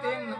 3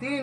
3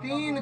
3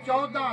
14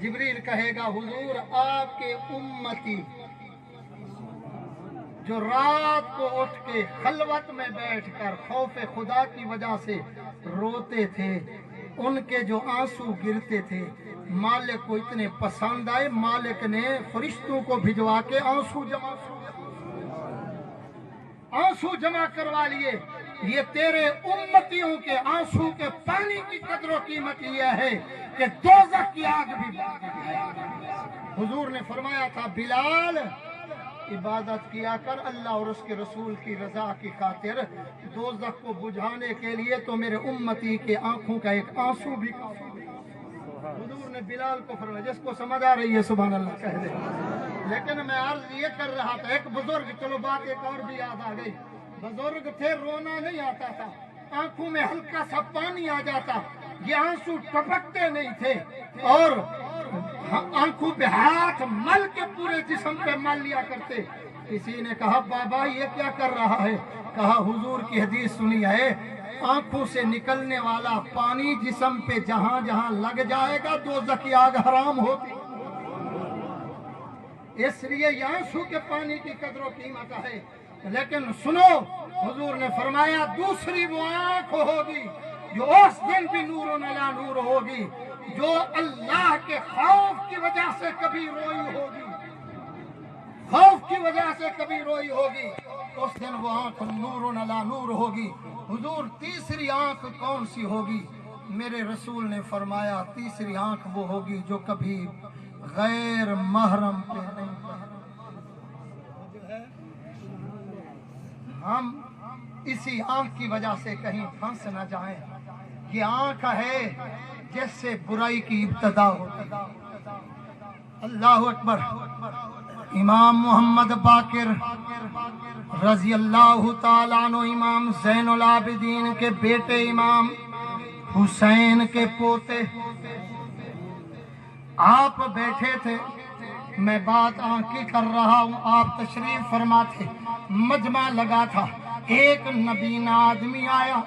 جبریل کہے گا حضور آپ کے امتی جو رات کو اٹھ کے خلوت میں بیٹھ کر خوف خدا کی وجہ سے روتے تھے، ان کے جو آنسو گرتے تھے مالک کو اتنے پسند آئے، مالک نے فرشتوں کو بھجوا کے آنسو جمع کروا لیے۔ یہ تیرے امتیوں کے آنسو کے پانی کی قدر و قیمت یہ ہے کہ دوزخ کی آگ بھی بجھ گئی۔ حضور نے فرمایا تھا بلال عبادت کیا کر اللہ اور اس کے رسول کی رضا کی خاطر، دوزخ کو بجھانے کے لیے تو میرے امتی کے آنکھوں کا ایک آنسو بھی کافی۔ حضور نے بلال کو فرمایا، جس کو سمجھ آ رہی ہے سبحان اللہ کہہ دے۔ لیکن میں عرض یہ کر رہا تھا، ایک بزرگ، چلو بات ایک اور بھی یاد آ گئی، بزرگ تھے، رونا نہیں آتا تھا، آنکھوں میں ہلکا سا پانی آ جاتا، یہ آنسو ٹپکتے نہیں تھے، اور آنکھوں پہ ہاتھ مل کے پورے جسم پہ مل لیا کرتے۔ کسی نے کہا بابا یہ کیا کر رہا ہے؟ کہا حضور کی حدیث سنی ہے، آنکھوں سے نکلنے والا پانی جسم پہ جہاں جہاں لگ جائے گا دوزخ کی آگ حرام ہوتی، اس لیے یہ آنسو کے پانی کی قدر و قیمت ہے۔ لیکن سنو، حضور نے فرمایا دوسری وہ آنکھ ہوگی جو اس دن بھی نور علی نور ہوگی، جو اللہ کے خوف کی وجہ سے کبھی روئی ہوگی، خوف کی وجہ سے کبھی روئی ہوگی، اس دن وہ آنکھ نور علی نور ہوگی۔ حضور تیسری آنکھ کون سی ہوگی؟ میرے رسول نے فرمایا تیسری آنکھ وہ ہوگی جو کبھی غیر محرم پہ نہیں ہم اسی آنکھ کی وجہ سے کہیں پھنس نہ جائیں۔ یہ آنکھ ہے جس سے برائی کی ابتدا ہوتی۔ اللہ اکبر۔ امام محمد باقر رضی اللہ تعالیٰ عنہ، امام زین العابدین کے بیٹے، امام حسین کے پوتے، آپ بیٹھے تھے، میں بات آنکھ کی کر رہا ہوں، آپ تشریف فرما تھے، مجمع لگا تھا، ایک نبینا آدمی آیا،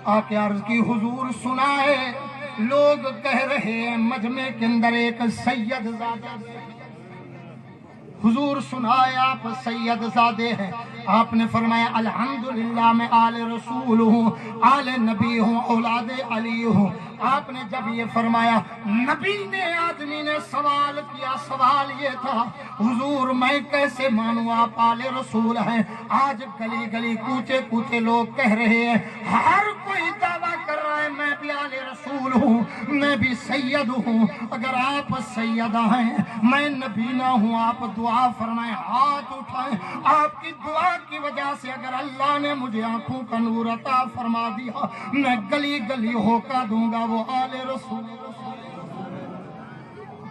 آ کے عرض کی حضور سنا ہے لوگ کہہ رہے ہیں مجمع کے اندر ایک سید زادہ، حضور سنائے آپ سید زادے ہیں۔ آپ نے فرمایا الحمدللہ میں آل رسول ہوں، آل نبی ہوں، اولاد علی ہوں۔ آپ نے جب یہ فرمایا، نبی نے آدمی نے سوال کیا، سوال یہ تھا حضور میں کیسے مانوں آپ آل رسول ہیں؟ آج گلی گلی کوچے کوچے لوگ کہہ رہے ہیں، ہر کوئی دعویٰ کر رہا ہے میں بھی آل رسول ہوں، میں بھی سید ہوں، اگر آپ سیدہ ہیں میں نبی نہ ہوں، آپ دعا فرمائیں، ہاتھ اٹھائیں، آپ کی دعا کی وجہ سے اگر اللہ نے مجھے آنکھوں کا نور عطا فرما دیا، میں گلی گلی ہوکا دوں گا وہ آل رسول،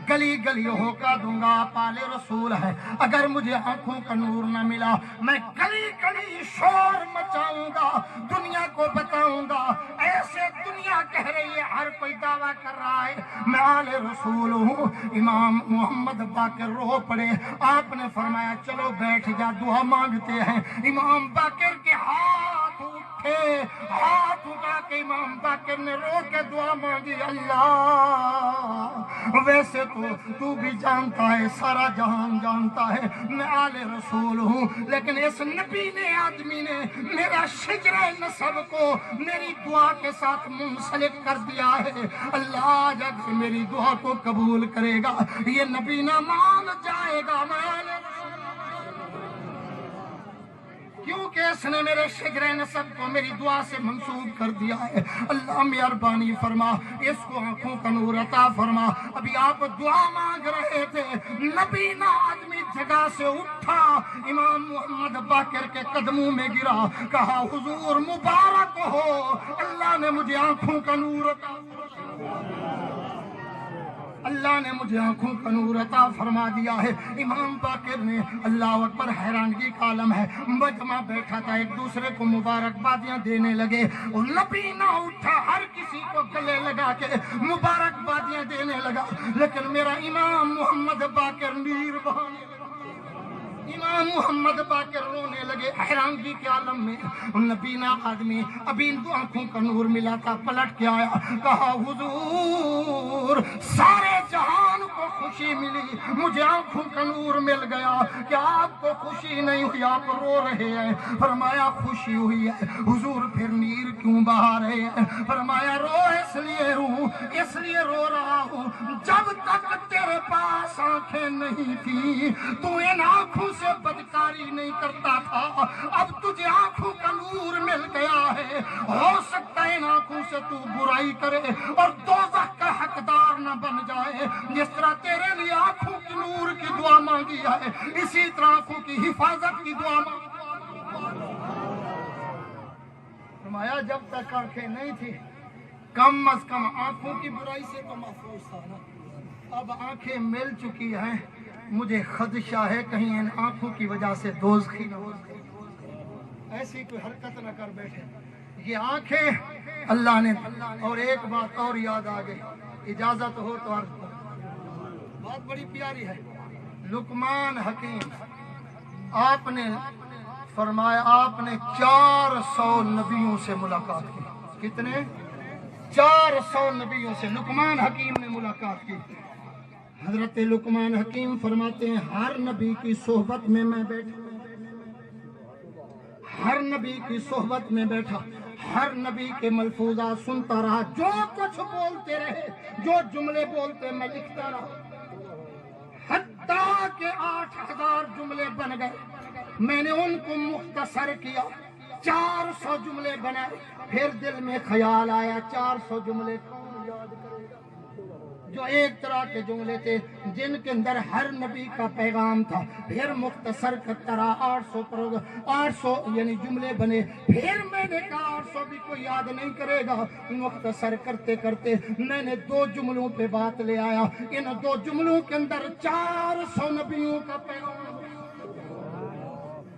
گلی گلی ہوکا دوں گا آپ آل رسول ہے۔ اگر مجھے آنکھوں کا نور نہ ملا، میں گلی گلی شور مچاؤں گا، دنیا کو بتاؤں گا ایسے دنیا کہہ رہی ہے، ہر کوئی دعویٰ کر رہا ہے میں آل رسول ہوں۔ امام محمد باقر رو پڑے، آپ نے فرمایا چلو بیٹھ جا، دعا مانگتے ہیں۔ امام باقر کے ہاتھ اٹھے، ہاتھ اٹھا کے امام باقر نے رو کے دعا مانگی، اللہ ویسے تو بھی جانتا ہے، سارا جہان جانتا ہے میں آل رسول ہوں، لیکن اس نبی نے آدمی نے میرا شجر نسب کو میری دعا کے ساتھ منسلک کر دیا ہے، اللہ جب میری دعا کو قبول کرے گا یہ نبی نہ مان جائے گا میں آل رسول، کیونکہ اس نے میرے شجر نسب کو میری دعا سے منسوب کر دیا ہے۔ اللہ مہربانی فرما، اس کو آنکھوں کا نور عطا فرما۔ ابھی آپ دعا مانگ رہے تھے، نبینا آدمی جگہ سے اٹھا، امام محمد باقر کے قدموں میں گرا، کہا حضور مبارک ہو، اللہ نے مجھے آنکھوں کا نور عطا فرما، اللہ نے مجھے آنکھوں کا نور عطا فرما دیا ہے۔ امام باقر نے، اللہ اکبر، حیرانگی کا عالم ہے، مجمع بیٹھا تھا، ایک دوسرے کو مبارکبادیاں دینے لگے، اور نبی نہ اٹھا، ہر کسی کو گلے لگا کے مبارکبادیاں دینے لگا، لیکن میرا امام محمد باقر نیر بہانے لگا، امام محمد باقر رونے لگے۔ حیرانگی کے عالم میں نبینا آدمی، ابھی ان کو آنکھوں کا نور ملا تھا، پلٹ کے آیا، کہا حضور سارے جہان کو خوشی ملی, مجھے آنکھوں کا نور مل گیا. کیا آپ کو خوشی نہیں ہوئی؟ آپ رو رہے ہیں. فرمایا خوشی ہوئی ہے. حضور پھر نیر کیوں بہا رہے ہیں؟ فرمایا رو اس لیے رو رہا ہوں, جب تک تیرے پاس آنکھیں نہیں تھی تو ان آنکھوں سے بدکاری نہیں کرتا تھا. اب تجھے آنکھوں کا نور مل گیا ہے, ہو سکتا ہے ان آنکھوں سے تو برائی کرے اور دوزخ کا حقدار نہ بن جائے. جس طرح تیرے لیے آنکھوں کی نور کی دعا مانگی ہے, اسی طرح آنکھوں کی حفاظت کی دعا مانگی. فرمایا جب تک آنکھیں نہیں تھی کم از کم آنکھوں کی برائی سے تو محفوظ تھا نا. اب آنکھیں مل چکی ہیں, مجھے خدشہ ہے کہیں ان آنکھوں کی وجہ سے دوزخی نہ ہو, ایسی کوئی حرکت نہ کر بیٹھے. یہ آنکھیں اللہ نے. اور ایک بات اور یاد آ گئی, اجازت ہو تو عرض کروں, بات بڑی پیاری ہے. لقمان حکیم آپ نے فرمایا آپ نے 400 نبیوں سے ملاقات کی. کتنے؟ 400 نبیوں سے لقمان حکیم نے ملاقات کی. حضرت لقمان حکیم فرماتے ہیں ہر نبی کی صحبت میں میں بیٹھا, ہر نبی کی صحبت میں بیٹھا, ہر نبی کے ملفوظات سنتا رہا. جو کچھ بولتے رہے, جو جملے بولتے میں لکھتا رہا, حتیٰ کہ 8000 جملے بن گئے. میں نے ان کو مختصر کیا, 400 جملے بنائے. پھر دل میں خیال آیا 400 جملے کون یاد کرے گا؟ جو ایک طرح کے جملے تھے جن کے اندر ہر نبی کا پیغام تھا. پھر مختصر طرح 800 یعنی جملے بنے. پھر میں نے کہا 800 بھی کوئی یاد نہیں کرے گا. مختصر کرتے کرتے میں نے 2 جملوں پہ بات لے آیا. ان 2 جملوں کے اندر 400 نبیوں کا پیغام,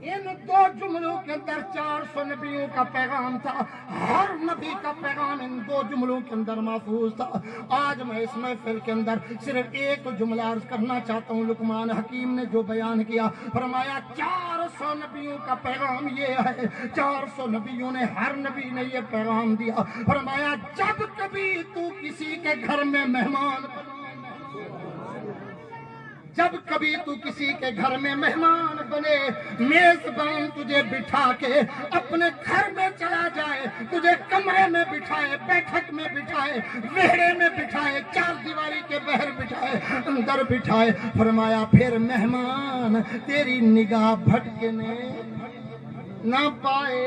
ان 2 جملوں کے اندر 400 نبیوں کا پیغام تھا. ہر نبی کا پیغام ان 2 جملوں کے اندر محفوظ تھا. آج میں اس محفل کے اندر صرف ایک جملہ عرض کرنا چاہتا ہوں. لقمان حکیم نے جو بیان کیا, فرمایا 400 نبیوں کا پیغام یہ ہے. 400 نبیوں نے, ہر نبی نے یہ پیغام دیا. فرمایا جب کبھی تو کسی کے گھر میں مہمان, جب کبھی تو کسی کے گھر میں مہمان بنے, میزبان تجھے بٹھا کے اپنے گھر میں چلا جائے, تجھے کمرے میں بٹھائے, بیٹھک میں بٹھائے, وہڑے میں بٹھائے, 4 دیواری کے باہر بٹھائے, اندر بٹھائے. فرمایا پھر مہمان تیری نگاہ بھٹکنے نہ پائے,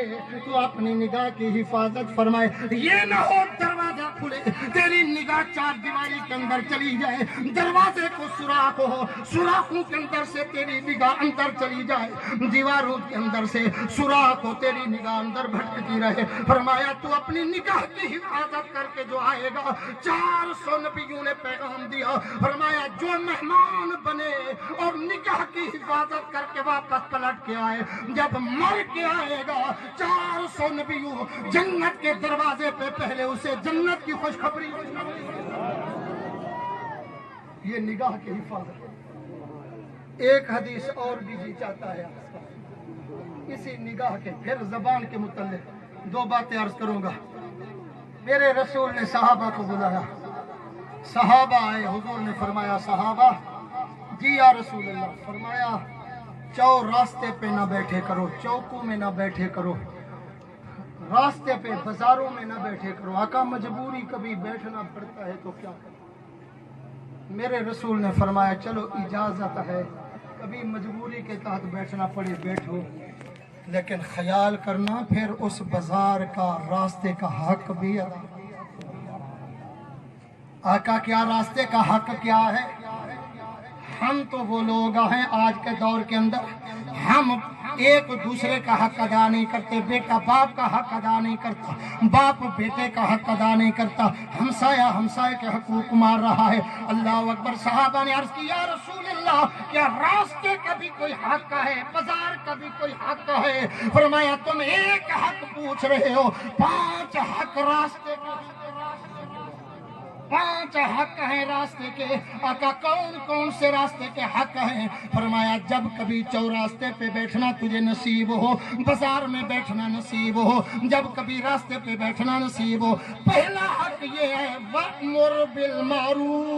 تو اپنی نگاہ کی حفاظت فرمائے. یہ نہ ہو دروازہ کھلے, تیری نگاہ 4 دیواری کے اندر چلی جائے, دروازے کو سوراخ ہو, سوراخوں کے اندر سے تیری نگاہ اندر چلی جائے, دیواروں کے اندر سے سوراخ ہو, تیری نگاہ اندر بھٹکتی رہے. فرمایا تو اپنی نگاہ کی حفاظت کر کے جو آئے گا, 400 نبیوں نے پیغام دیا. فرمایا جو مہمان بنے اور نگاہ کی حفاظت کر کے واپس پلٹ کے آئے, جب مر کے آئے گا 400 نبیوں جنت کے دروازے پہ پہلے اسے جنت کی خوشخبری. یہ نگاہ کی حفاظت. ایک حدیث اور بھی جی چاہتا ہے اسی نگاہ کے. پھر زبان کے متعلق 2 باتیں عرض کروں گا. میرے رسول نے صحابہ کو بلایا, صحابہ آئے. حضور نے فرمایا صحابہ جی یا رسول اللہ. فرمایا راستے پہ نہ بیٹھے کرو, چوکوں میں نہ بیٹھے کرو, راستے پہ بازاروں میں نہ بیٹھے کرو. آقا مجبوری کبھی بیٹھنا پڑتا ہے تو کیا کریں. میرے رسول نے فرمایا چلو اجازت ہے, کبھی مجبوری کے تحت بیٹھنا پڑے بیٹھو, لیکن خیال کرنا پھر اس بازار کا, راستے کا حق بھی ادا. آقا کیا راستے کا حق کیا ہے؟ ہم تو وہ لوگ ہیں آج کے دور کے اندر, ہم ایک دوسرے کا حق ادا نہیں کرتے. بیٹا باپ کا حق ادا نہیں کرتا, باپ بیٹے کا حق ادا نہیں کرتا, ہمسایہ ہمسائے کے حقوق مار رہا ہے. اللہ اکبر. صحابہ نے عرض کی یا رسول اللہ کیا راستے کا بھی کوئی حق ہے, بازار کا بھی کوئی حق ہے؟ فرمایا تم ایک حق پوچھ رہے ہو, 5 حق راستے کا, 5 حق ہیں راستے کے. آقا کون کون سے راستے کے حق ہیں؟ فرمایا جب کبھی چوراستے پہ بیٹھنا تجھے نصیب ہو, بازار میں بیٹھنا نصیب ہو, جب کبھی راستے پہ بیٹھنا نصیب ہو, پہلا حق یہ ہے وَأْمُرْ بِالْمَعْرُوفِ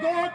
2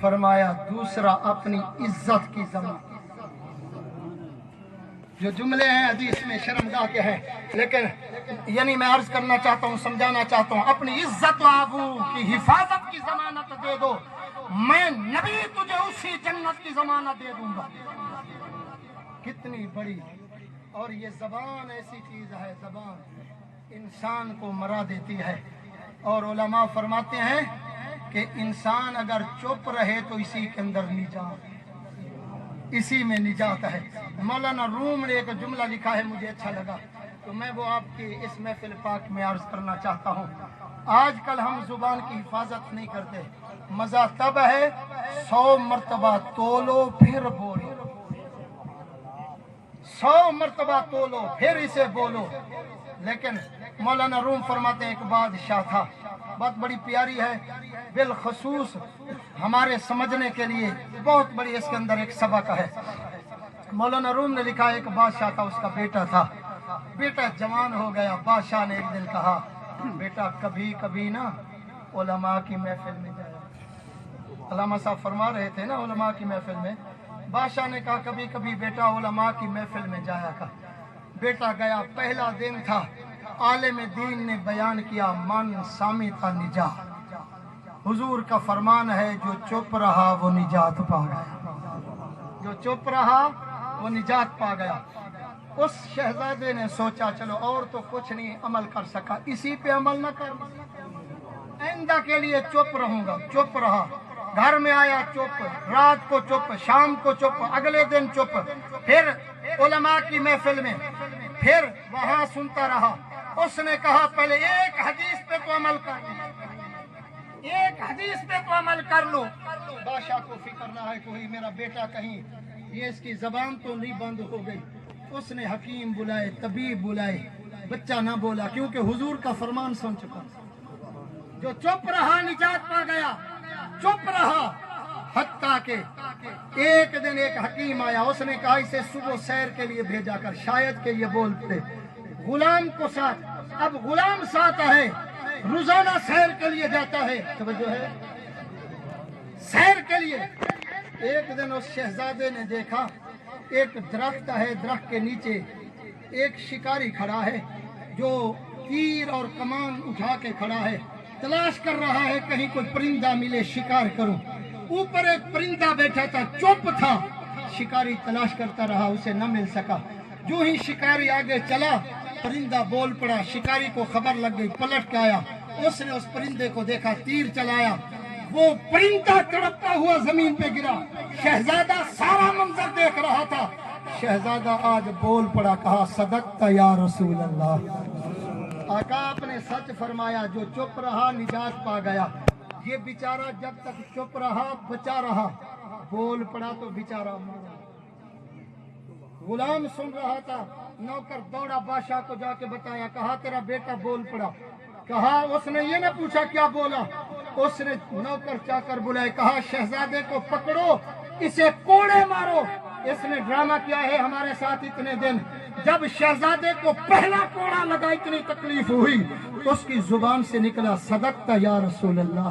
فرمایا دوسرا اپنی عزت کی ضمانت. جو جملے ہیں حدیث میں شرمگاہ کے ہیں، لیکن یعنی میں عرض کرنا چاہتا ہوں، سمجھانا چاہتا ہوں، اپنی عزت و آبرو کی حفاظت کی ضمانت دے دو، میں نبی تجھے اسی جنت کی ضمانت دے دوں گا. کتنی بڑی. اور یہ زبان ایسی چیز ہے، زبان انسان کو مرا دیتی ہے. اور علماء فرماتے ہیں کہ انسان اگر چپ رہے تو اسی کے اندر نجات، اسی میں نجات ہے. مولانا روم نے ایک جملہ لکھا ہے، مجھے اچھا لگا، تو میں وہ آپ کی اس محفل پاک میں عرض کرنا چاہتا ہوں. آج کل ہم زبان کی حفاظت نہیں کرتے. مزہ تب ہے 100 مرتبہ تولو پھر بولو، 100 مرتبہ تولو پھر اسے بولو. لیکن مولانا روم فرماتے ہیں ایک بادشاہ تھا، بات بڑی پیاری ہے، بالخصوص ہمارے سمجھنے کے لیے بہت بڑی، اس کے اندر ایک سبق ہے. مولانا روم نے لکھا ایک بادشاہ تھا، اس کا بیٹا تھا. بیٹا جوان ہو گیا. بادشاہ نے ایک دن کہا بیٹا کبھی کبھی نا علماء کی محفل میں جایا. علامہ صاحب فرما رہے تھے نا علماء کی محفل میں. بادشاہ نے کہا کبھی کبھی بیٹا علماء کی محفل میں جایا کر. بیٹا گیا. پہلا دن تھا، عالم دین نے بیان کیا من سامتا نجات. حضور کا فرمان ہے جو چپ رہا وہ نجات پا گیا، جو چپ رہا وہ نجات پا گیا. اس شہزادے نے سوچا چلو اور تو کچھ نہیں عمل کر سکا، اسی پہ عمل نہ کر، آئندہ کے لیے چپ رہوں گا. چپ رہا. گھر میں آیا چپ، رات کو چپ، شام کو چپ، اگلے دن چپ. پھر علماء کی محفل میں پھر وہاں سنتا رہا. اس نے کہا پہلے ایک حدیث پہ تو عمل کر لو، ایک حدیث پہ تو عمل کر لو. بادشاہ کو فکر نہ ہے کوئی میرا بیٹا کہیں یہ اس کی زبان تو نہیں بند ہو گئی. اس نے حکیم بلائے، طبیب بلائے، بچہ نہ بولا کیونکہ حضور کا فرمان سن چکا. جو چپ رہا نجات پا گیا. چپ رہا حتیٰ کہ ایک دن ایک حکیم آیا. اس نے کہا اسے صبح سیر کے لیے بھیجا کر، شاید کہ یہ بولتے غلام کو ساتھ. اب غلام ساتھ ہے، روزانہ سیر کے لیے جاتا ہے، توجہ ہے، سیر کے لیے. ایک دن اس شہزادے نے دیکھا ایک درخت ہے، درخت کے نیچے ایک شکاری کھڑا ہے جو تیر اور کمان اٹھا کے کھڑا ہے، تلاش کر رہا ہے کہیں کوئی پرندہ ملے شکار کروں. اوپر ایک پرندہ بیٹھا تھا، چپ تھا. شکاری تلاش کرتا رہا، اسے نہ مل سکا. جو ہی شکاری آگے چلا پرندہ بول پڑا. شکاری کو خبر لگ گئی، پلٹ کے آیا. اس نے اس پرندے کو دیکھا، تیر چلایا. وہ پرندہ تڑپتا ہوا زمین پہ گرا. شہزادہ سارا منظر دیکھ رہا تھا. شہزادہ آج بول پڑا، کہا صدقت یا رسول اللہ. آقا آپ نے سچ فرمایا، جو چپ رہا نجات پا گیا. یہ بیچارہ جب تک چپ رہا بچا رہا، بول پڑا تو بیچارہ مارا. غلام سن رہا تھا. نوکر دوڑا بادشاہ کو جا کے بتایا، کہا تیرا بیٹا بول پڑا. کہا اس نے یہ نہ پوچھا کیا بولا. اس نے نوکر چاکر بلائے، کہا شہزادے کو پکڑو، اسے کوڑے مارو. اس نے ڈرامہ کیا ہے ہمارے ساتھ اتنے دن. جب شہزادے کو پہلا کوڑا لگا اتنی تکلیف ہوئی، اس کی زبان سے نکلا صدقت یا رسول اللہ.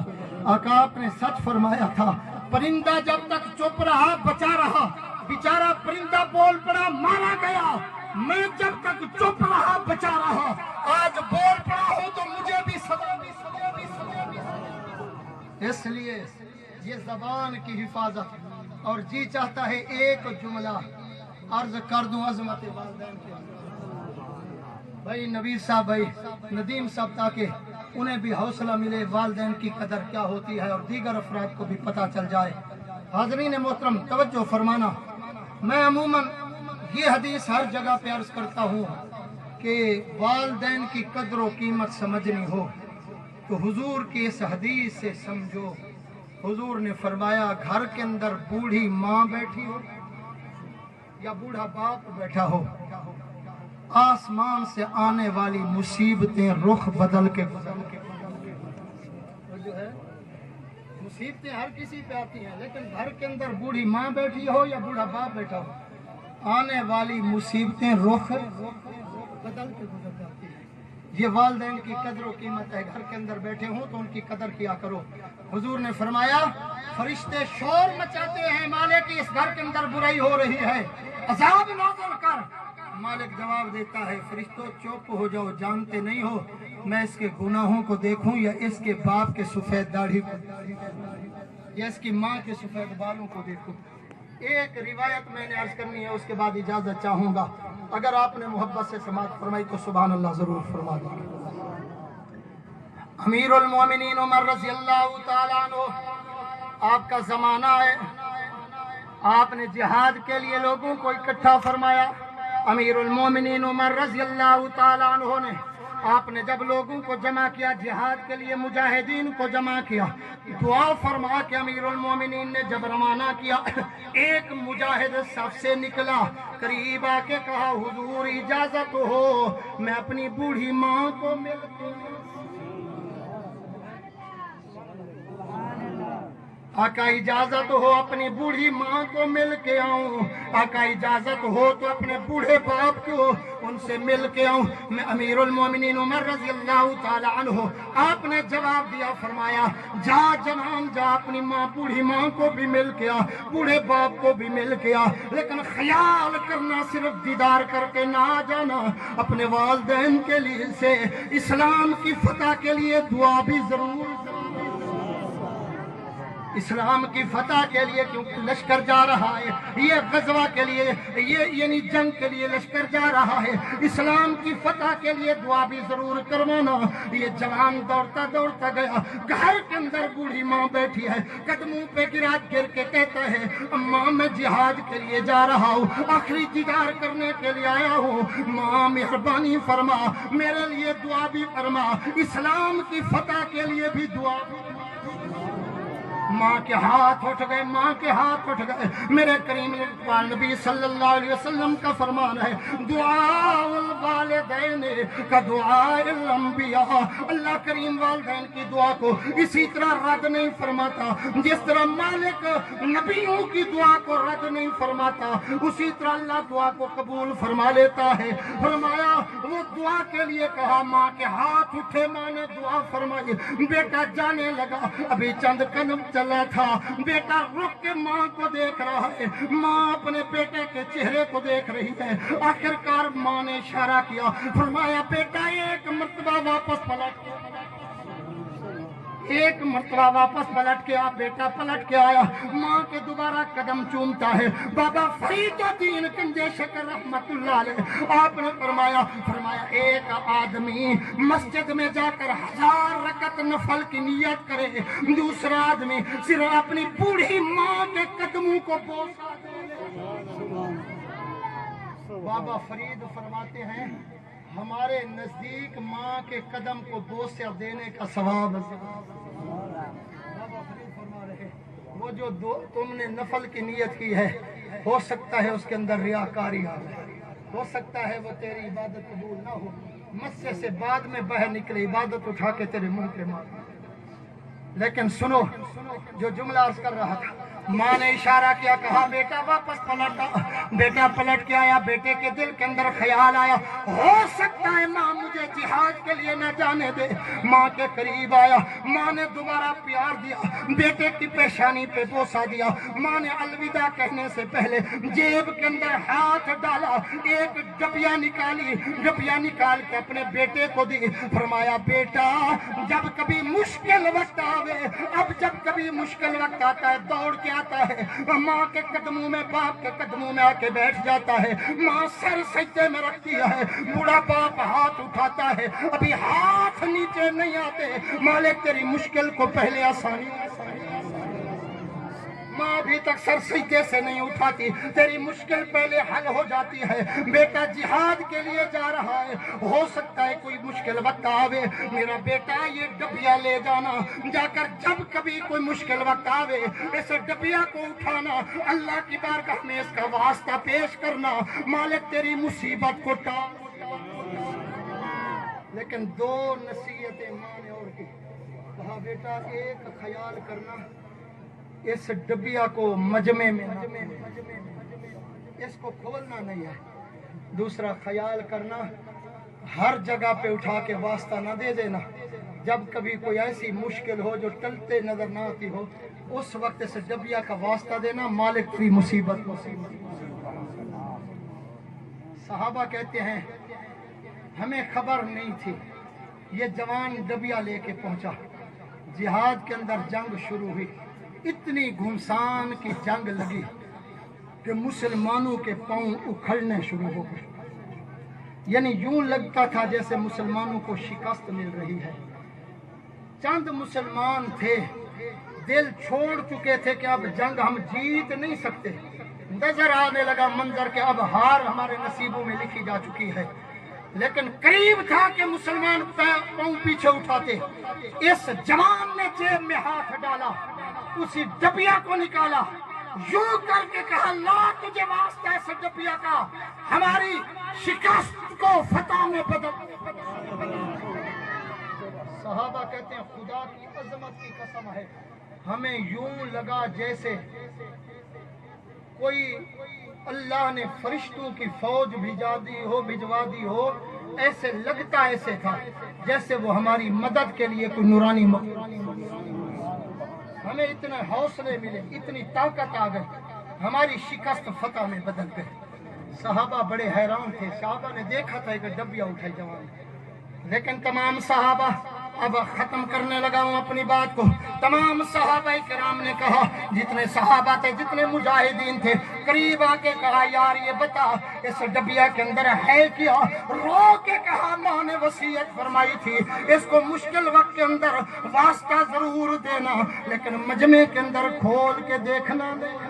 آقا آپ نے سچ فرمایا تھا. پرندہ جب تک چپ رہا بچا رہا، بیچارہ پرندہ بول پڑا مارا گیا. میں جب تک چپ رہا بچا رہا، آج بول پڑا ہوں تو مجھے بھی سزا بھی. اس لیے یہ زبان کی حفاظت. اور جی چاہتا ہے ایک جملہ عرض کر دوں عظمت والدین کے بھائی نویر صاحب، بھائی ندیم صاحب، تاکہ انہیں بھی حوصلہ ملے والدین کی قدر کیا ہوتی ہے اور دیگر افراد کو بھی پتہ چل جائے. حاضرین محترم توجہ فرمانا. میں عموماً یہ حدیث ہر جگہ پہ عرض کرتا ہوں کہ والدین کی قدر و قیمت سمجھنی ہو تو حضور کی اس حدیث سے سمجھو. حضور نے فرمایا گھر کے اندر بوڑھی ماں بیٹھی ہو یا بوڑھا باپ بیٹھا ہو، آسمان سے آنے والی مصیبتیں رخ بدل کے جو ہے مصیبتیں ہر کسی پہ آتی ہیں، لیکن گھر کے اندر بوڑھی ماں بیٹھی ہو یا بوڑھا باپ بیٹھا ہو، آنے والی مصیبتیں رخ بدل کے گزر جاتی ہیں. یہ والدین کی قدر و قیمت ہے. گھر کے اندر بیٹھے ہوں تو ان کی قدر کیا کرو. حضور نے فرمایا فرشتے شور مچاتے ہیں مالک اس گھر کے اندر برائی ہو رہی ہے، عذاب نازل کر. مالک جواب دیتا ہے فرشتوں چپ ہو جاؤ، جانتے نہیں ہو میں اس کے گناہوں کو دیکھوں یا اس کے باپ کے سفید داڑھی کو یا اس کی ماں کے سفید بالوں کو دیکھوں. ایک روایت میں نے عرض کرنی ہے، اس کے بعد اجازت چاہوں گا. اگر آپ نے محبت سے سماعت فرمائی تو سبحان اللہ ضرور فرما دیں. امیر المومنین عمر رضی اللہ تعالیٰ عنہ، آپ کا زمانہ ہے، آپ نے جہاد کے لیے لوگوں کو اکٹھا فرمایا. امیر المومنین عمر رضی اللہ تعالیٰ عنہ نے آپ نے جب لوگوں کو جمع کیا، جہاد کے لیے مجاہدین کو جمع کیا، دعا فرما کے امیر المومنین نے جب روانہ کیا، ایک مجاہد صف سے نکلا، قریب آ کے کہا حضور اجازت ہو میں اپنی بوڑھی ماں کو ملتا ہوں. آقا اجازت ہو اپنی بوڑھی ماں کو مل کے آؤں. آقا اجازت ہو تو اپنے بوڑھے باپ کو ان سے مل کے آؤں. میں امیر المومنین عمر رضی اللہ تعالی عنہ، آپ نے جواب دیا، فرمایا جا جنان جا، اپنی ماں بوڑھی ماں کو بھی مل کے آ، بوڑھے باپ کو بھی مل کے آ، لیکن خیال کرنا صرف دیدار کر کے نہ آ جانا، اپنے والدین کے لیے سے اسلام کی فتح کے لیے دعا بھی ضرور. اسلام کی فتح کے لیے کیونکہ لشکر جا رہا ہے، یہ غزوہ کے لیے، یہ یعنی جنگ کے لیے لشکر جا رہا ہے، اسلام کی فتح کے لیے دعا بھی ضرور کروانا. یہ جوان دوڑتا دوڑتا گیا، گھر کے اندر بوڑھی ماں بیٹھی ہے، قدموں پہ گر کے کہتا ہے اماں میں جہاد کے لیے جا رہا ہوں، آخری دیدار کرنے کے لیے آیا ہوں، ماں مہربانی فرما میرے لیے دعا بھی فرما، اسلام کی فتح کے لیے بھی دعا بھی. ماں کے ہاتھ اٹھ گئے، ماں کے ہاتھ اٹھ گئے. میرے کریم نبی صلی اللہ علیہ وسلم کا فرمان ہے دعاء الوالدین کا دعاء الانبیاء. اللہ کریم والدین کی دعا کو اسی طرح رد نہیں فرماتا جس طرح مالک نبیوں کی دعا کو رد نہیں فرماتا، اسی طرح اللہ دعا کو قبول فرما لیتا ہے. فرمایا وہ دعا کے لیے کہا، ماں کے ہاتھ اٹھے، ماں نے دعا فرمائی، بیٹا جانے لگا، ابھی چند قدم چلا تھا، بیٹا رک کے ماں کو دیکھ رہا ہے، ماں اپنے بیٹے کے چہرے کو دیکھ رہی ہے. آخر کار ماں نے اشارہ کیا، فرمایا بیٹا ایک مرتبہ واپس پلٹ کے، ایک مرتبہ واپس پلٹ کے آ. بیٹا پلٹ کے آیا، ماں کے دوبارہ قدم چومتا ہے. بابا فرید الدین کنجے شکر رحمت اللہ علیہ آپ نے فرمایا ایک آدمی مسجد میں جا کر 1000 رکعت نفل کی نیت کرے، دوسرا آدمی صرف اپنی بوڑھی ماں کے قدموں کو بوسہ دے. بابا فرید فرماتے ہیں ہمارے نزدیک ماں کے قدم کو بوسہ دینے کا ثواب. بابا فرید فرما رہے وہ جو تم نے نفل کی نیت کی ہے، ہو سکتا ہے اس کے اندر ریاکاری آ جائے، ہو سکتا ہے وہ تیری عبادت قبول نہ ہو، مسجد سے بعد میں باہر نکلے عبادت اٹھا کے تیرے منہ پہ مار. لیکن سنو جو جملہ عرض کر رہا تھا، ماں نے اشارہ کیا، کہا بیٹا واپس پلٹا. بیٹا پلٹ کے آیا، بیٹے کے دل کے اندر خیال آیا ہو سکتا ہے ماں مجھے جہاد کے لیے نہ جانے دے. ماں کے قریب آیا، ماں نے دوبارہ پیار دیا، بیٹے کی پیشانی پہ بوسہ دیا. ماں نے الوداع کہنے سے پہلے جیب کے اندر ہاتھ ڈالا، ایک ڈبیا نکالی، ڈبیا نکال کے اپنے بیٹے کو دی. فرمایا بیٹا جب کبھی مشکل وقت آوے، اب جب کبھی مشکل وقت آتا ہے دوڑ کے آتا ہے، ماں کے قدموں میں، باپ کے قدموں میں آ کے بیٹھ جاتا ہے. ماں سر سجدے میں رکھتی ہے، بوڑھا باپ ہاتھ اٹھاتا ہے، ابھی ہاتھ نیچے نہیں آتے، مالک تیری مشکل کو پہلے آسانی. ماں ابھی تک سر سجدے سے نہیں اٹھاتی، تیری مشکل پہلے حل ہو جاتی ہے. بیٹا جہاد کے لیے جا رہا ہے، ہو سکتا ہے کوئی مشکل وقت آوے، میرا بیٹا یہ ڈبیا لے جانا، جا کر جب کبھی کوئی مشکل وقت آوے اس ڈبیا کو اٹھانا، اللہ کی بارگاہ میں اس کا واسطہ پیش کرنا، مالک تیری مصیبت کو ٹال. لیکن 2 نصیحتیں ماں نے اور کی. کہا بیٹا ایک خیال کرنا، اس ڈبیا کو مجمع میں اس کو کھولنا نہیں ہے. دوسرا خیال کرنا ہر جگہ پہ اٹھا کے واسطہ نہ دے دینا. جب کبھی کوئی ایسی مشکل ہو جو ٹلتے نظر نہ آتی ہو اس وقت سے ڈبیا کا واسطہ دینا. مالک فی مصیبت. صحابہ کہتے ہیں ہمیں خبر نہیں تھی. یہ جوان ڈبیا لے کے پہنچا. جہاد کے اندر جنگ شروع ہوئی. اتنی گھمسان کی جنگ لگی کہ مسلمانوں کے پاؤں اکھڑنے شروع ہو گئے. یعنی یوں لگتا تھا جیسے مسلمانوں کو شکست مل رہی ہے. چند مسلمان تھے دل چھوڑ چکے تھے کہ اب جنگ ہم جیت نہیں سکتے. نظر آنے لگا منظر کہ اب ہار ہمارے نصیبوں میں لکھی جا چکی ہے. لیکن قریب تھا کہ مسلمان پاؤں پیچھے اٹھاتے. اس جوان نے جیب میں ہاتھ ڈالا, اسی ڈبیا کو نکالا, یوں کر کے کہا لا تجھے واسطہ ہے ڈبیا کا, ہماری شکست کو فتح میں بدل. صحابہ کہتے ہیں خدا کی عظمت کی قسم ہے ہمیں یوں لگا جیسے کوئی اللہ نے فرشتوں کی فوج بھجوا دی ہو. ایسے لگتا ایسے تھا جیسے وہ ہماری مدد کے لیے کوئی نورانی ہمیں اتنے حوصلے ملے, اتنی طاقت آ گئی, ہماری شکست فتح میں بدل گئی. صحابہ بڑے حیران تھے. صحابہ نے دیکھا تھا کہ ڈبیا اٹھائی جوان, لیکن تمام صحابہ, اب ختم کرنے لگا ہوں اپنی بات کو, تمام صحابہ کرام نے کہا, جتنے صحابہ تھے جتنے مجاہدین تھے, قریب آ کے کہا یار یہ بتا اس ڈبیا کے اندر ہے کیا. رو کے کہا ماں نے وصیت فرمائی تھی اس کو مشکل وقت کے اندر واسطہ ضرور دینا, لیکن مجمع کے اندر کھول کے دیکھنا نہیں ہے.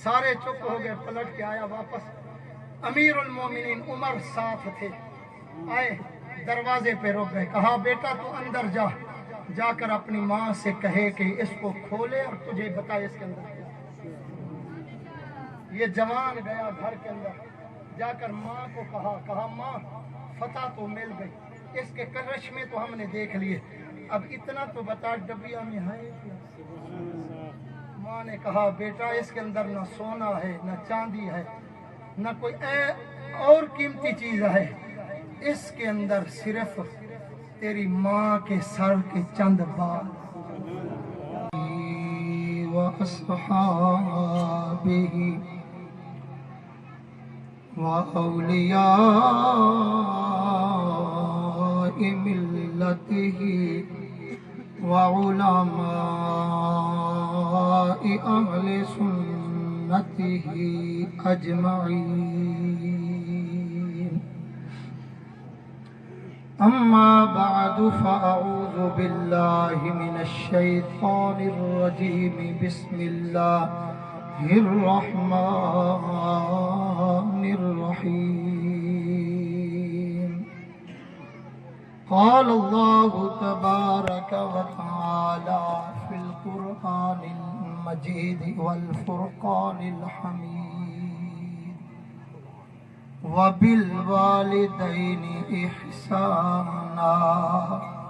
سارے چپ ہو گئے. پلٹ کے آیا واپس. امیر المومنین عمر ساتھ تھے. آئے دروازے پہ رک گئے. کہا بیٹا تو اندر جا کر اپنی ماں سے کہے کہ اس کو کھولے اور تجھے بتائے اس کے اندر. یہ جوان گیا گھر کے اندر, جا کر ماں کو کہا ماں فتح تو مل گئی, اس کے کرشمے تو ہم نے دیکھ لیے, اب اتنا تو بتا ڈبیا میں ہے کیا. ماں نے کہا بیٹا اس کے اندر نہ سونا ہے نہ چاندی ہے نہ کوئی اور قیمتی چیز ہے, اس کے اندر صرف تیری ماں کے سر کے چند بال. وَأَصْحَابِهِ وَأَوْلِيَاءِ مِلَّتِهِ وَعُلَمَاءِ أَهْلِ سُنَّتِهِ أَجْمَعِينَ. أما بعد فأعوذ بالله من الشيطان الرجيم. بسم الله الرحمن الرحيم. قال الله تبارك وتعالى في القرآن المجيد والفرقان الحميد. وبالوالدين إحسانا